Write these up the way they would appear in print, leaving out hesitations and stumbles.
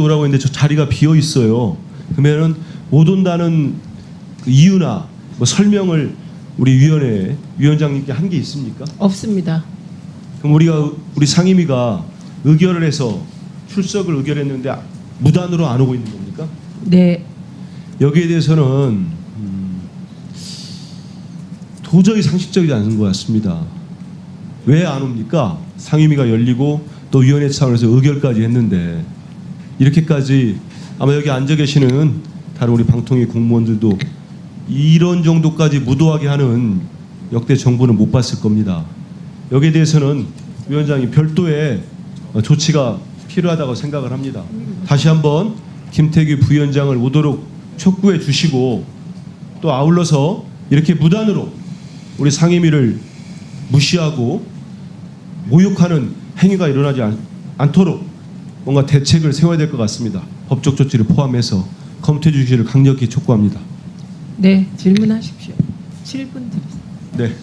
오라고 했는데 저 자리가 비어 있어요. 그러면은 못 온다는 그 이유나 뭐 설명을 우리 위원장님께 한 게 있습니까? 없습니다. 그럼 우리 상임위가 의결을 해서 출석을 의결했는데 무단으로 안 오고 있는 겁니까? 네. 여기에 대해서는 도저히 상식적이지 않은 것 같습니다. 왜 안 옵니까? 상임위가 열리고 또 위원회 차원에서 의결까지 했는데 이렇게까지 아마 여기 앉아 계시는 다른 우리 방통위 공무원들도 이런 정도까지 무도하게 하는 역대 정부는 못 봤을 겁니다. 여기에 대해서는 위원장님 별도의 조치가 필요하다고 생각을 합니다. 다시 한번 김태규 부위원장을 오도록 촉구해 주시고 또 아울러서 이렇게 무단으로 우리 상임위를 무시하고 모욕하는 행위가 일어나지 않도록 뭔가 대책을 세워야 될 것 같습니다. 법적 조치를 포함해서 검토해 주시기를 강력히 촉구합니다. 네, 질문하십시오. 7분 드리겠습니다. 네.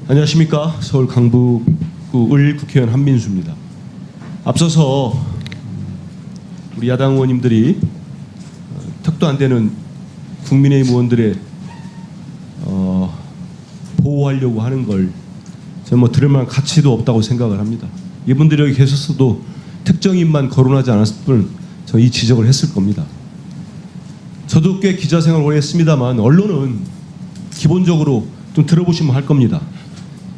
안녕하십니까. 서울 강북구 을 국회의원 한민수입니다. 앞서서 우리 야당 의원님들이 턱도 안 되는 국민의힘 의원들의 보호하려고 하는 걸 저는 뭐 들을 만한 가치도 없다고 생각을 합니다. 이분들이 여기 계셨어도 특정인만 거론하지 않았을 뿐 저는 이 지적을 했을 겁니다. 저도 꽤 기자 생활을 오래 했습니다만 언론은 기본적으로 좀 들어보시면 할 겁니다.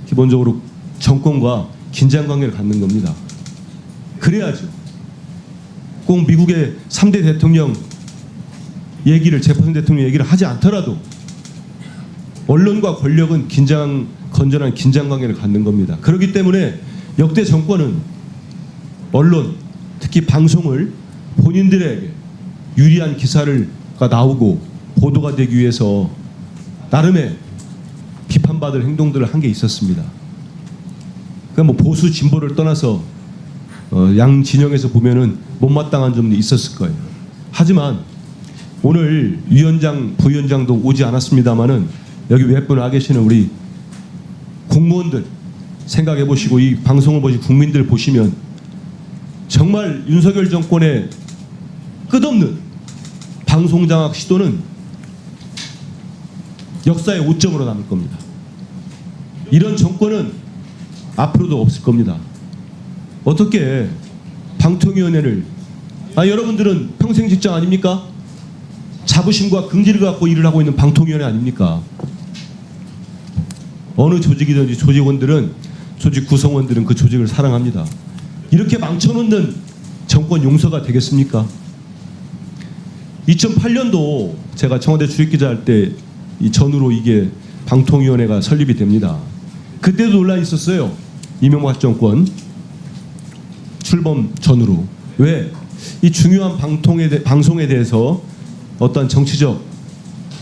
기본적으로 정권과 긴장 관계를 갖는 겁니다. 그래야죠. 꼭 미국의 3대 대통령 얘기를 제퍼슨 대통령 얘기를 하지 않더라도 언론과 권력은 건전한 긴장 관계를 갖는 겁니다. 그렇기 때문에 역대 정권은 언론, 특히 방송을 본인들에게 유리한 기사가 나오고 보도가 되기 위해서 나름의 비판받을 행동들을 한 게 있었습니다. 그러니까 뭐 보수 진보를 떠나서 양 진영에서 보면은 못마땅한 점도 있었을 거예요. 하지만 오늘 위원장, 부위원장도 오지 않았습니다만은 여기 몇 분 와 계시는 우리 공무원들 생각해 보시고 이 방송을 보시 국민들 보시면 정말 윤석열 정권의 끝없는 방송장악 시도는 역사의 오점으로 남을 겁니다. 이런 정권은 앞으로도 없을 겁니다. 어떻게 방통위원회를 여러분들은 평생 직장 아닙니까? 자부심과 긍지를 갖고 일을 하고 있는 방통위원회 아닙니까? 어느 조직이든지 조직원들은 조직 구성원들은 그 조직을 사랑합니다. 이렇게 망쳐놓는 정권 용서가 되겠습니까? 2008년도 제가 청와대 출입기자 할 때 이 전후로 이게 방통위원회가 설립이 됩니다. 그때도 논란이 있었어요. 이명박 정권 출범 전후로. 왜? 이 중요한 방송에 대해서 어떤 정치적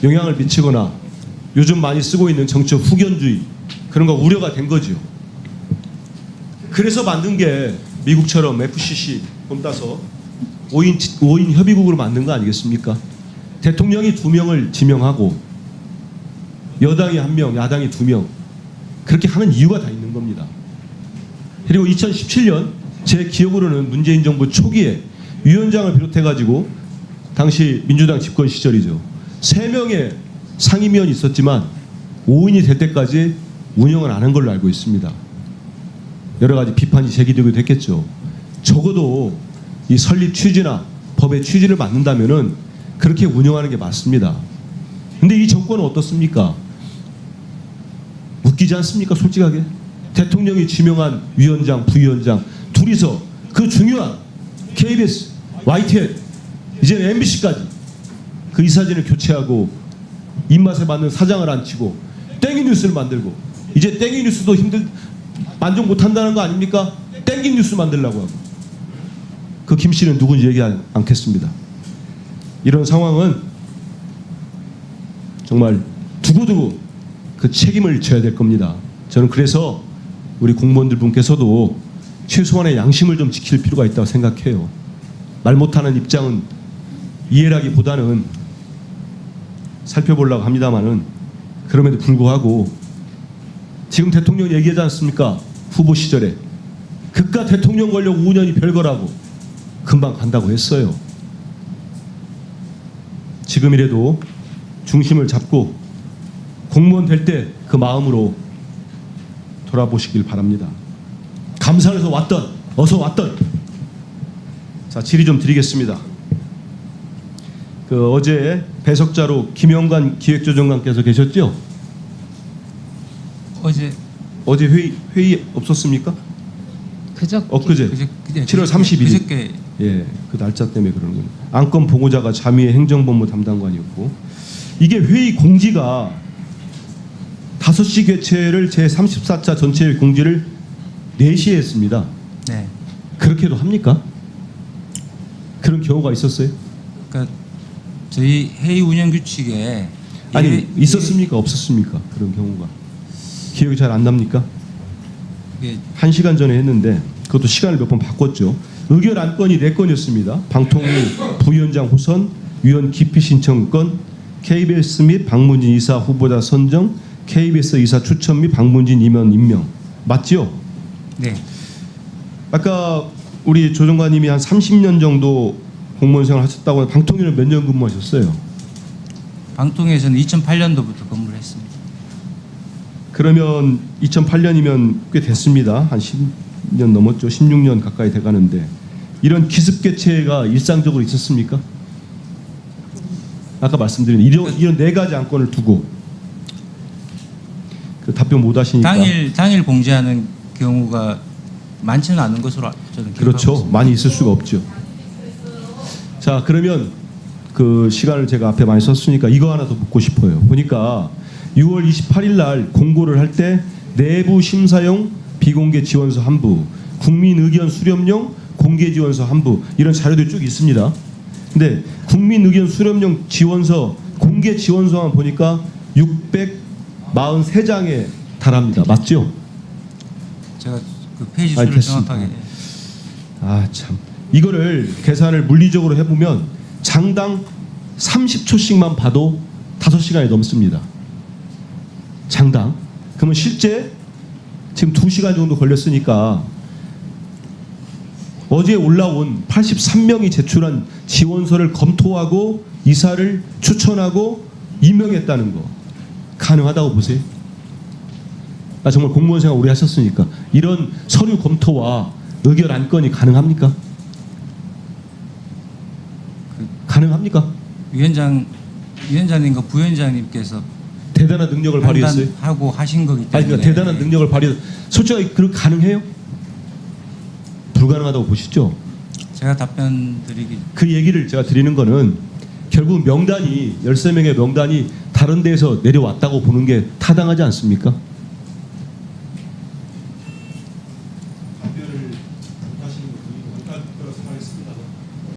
영향을 미치거나 요즘 많이 쓰고 있는 정치적 후견주의 그런 거 우려가 된 거죠. 그래서 만든 게 미국처럼 FCC 따서 5인 협의국으로 만든 거 아니겠습니까? 대통령이 2명을 지명하고 여당이 1명, 야당이 2명 그렇게 하는 이유가 다 있는 겁니다. 그리고 2017년 제 기억으로는 문재인 정부 초기에 위원장을 비롯해가지고 당시 민주당 집권 시절이죠. 3명의 상임위원이 있었지만 5인이 될 때까지 운영을 안 한 걸로 알고 있습니다. 여러 가지 비판이 제기되기도 했겠죠. 적어도 이 설립 취지나 법의 취지를 맞는다면은 그렇게 운영하는 게 맞습니다. 근데 이 정권은 어떻습니까? 웃기지 않습니까? 솔직하게. 대통령이 지명한 위원장, 부위원장 둘이서 그 중요한 KBS, YTN, 이제는 MBC까지 그 이사진을 교체하고 입맛에 맞는 사장을 앉히고 땡이 뉴스를 만들고 이제 땡이 뉴스도 만족 못한다는 거 아닙니까? 땡긴 뉴스 만들려고 하고 그 김 씨는 누군지 얘기하지 않겠습니다. 이런 상황은 정말 두고두고 그 책임을 져야 될 겁니다. 저는 그래서 우리 공무원들 분께서도 최소한의 양심을 좀 지킬 필요가 있다고 생각해요. 말 못하는 입장은 이해라기보다는 살펴보려고 합니다만은 그럼에도 불구하고 지금 대통령 얘기하지 않습니까? 후보 시절에 그깟 대통령 권력 5년이 별거라고 금방 간다고 했어요. 지금이라도 중심을 잡고 공무원 될 때 그 마음으로 돌아보시길 바랍니다. 감사해서 왔던, 어서 왔던. 자, 질의 좀 드리겠습니다. 그 어제 배석자로 김영관 기획조정관께서 계셨죠? 어제 회의 없었습니까? 엊그제 7월 31일. 그저께 예, 그 날짜 때문에 그러는 거예요. 안건 보고자가 자미회 행정본부 담당관이었고, 이게 회의 공지가 5시 개최를 제34차 전체 공지를 4시에 했습니다. 네. 그렇게도 합니까? 그런 경우가 있었어요? 그러니까 저희 회의 운영 규칙에 아니, 있었습니까? 없었습니까? 그런 경우가. 기억이 잘 안 납니까? 이게 1시간 전에 했는데 그것도 시간을 몇 번 바꿨죠. 의결 안건이 4건이었습니다. 방통위 부위원장 호선, 위원 기피 신청권, KBS 및 박문진 이사 후보자 선정, KBS 이사 추천 및 박문진 임원 임명. 맞지요? 네. 아까 우리 조정관님이 한 30년 정도 공무원 생활 하셨다고 하는데 방통위는 몇 년 근무하셨어요? 방통위에서는 2008년도부터 근무를 했습니다. 그러면 2008년이면 꽤 됐습니다. 한 10년 넘었죠. 16년 가까이 돼가는데 이런 기습 개최가 일상적으로 있었습니까? 아까 말씀드린 이런 4가지 안건을 두고 그 답변 못 하시니까 당일 공지하는 경우가 많지는 않은 것으로 저는 기억하고 그렇죠. 있습니다. 많이 있을 수가 없죠. 자, 그러면 그 시간을 제가 앞에 많이 썼으니까 이거 하나 더 묻고 싶어요. 보니까 6월 28일 날 공고를 할 때 내부 심사용 비공개 지원서 한부, 국민 의견 수렴용 공개 지원서 한부 이런 자료들이 쭉 있습니다. 근데 국민 의견 수렴용 지원서 공개 지원서만 보니까 643장에 달합니다. 맞죠? 제가 그 페이지 아니, 수를 됐습니다. 정확하게 아, 참. 이거를 계산을 물리적으로 해보면 장당 30초씩만 봐도 5시간이 넘습니다. 장당. 그러면 실제 지금 2시간 정도 걸렸으니까 어제 올라온 83명이 제출한 지원서를 검토하고 이사를 추천하고 임명했다는 거 가능하다고 보세요? 아, 정말 공무원 생활 오래 하셨으니까 이런 서류 검토와 의결 안건이 가능합니까? 가능합니까? 위원장님과 부위원장님께서 대단한 능력을 발휘했어요. 판단하고 하신 거기 때문에 아니, 그러니까 대단한 능력을 발휘해서 솔직하게 그렇게 가능해요? 불가능하다고 보시죠? 제가 답변 드리기 그 얘기를 제가 드리는 거는 결국 명단이 13명의 명단이 다른 데에서 내려왔다고 보는 게 타당하지 않습니까?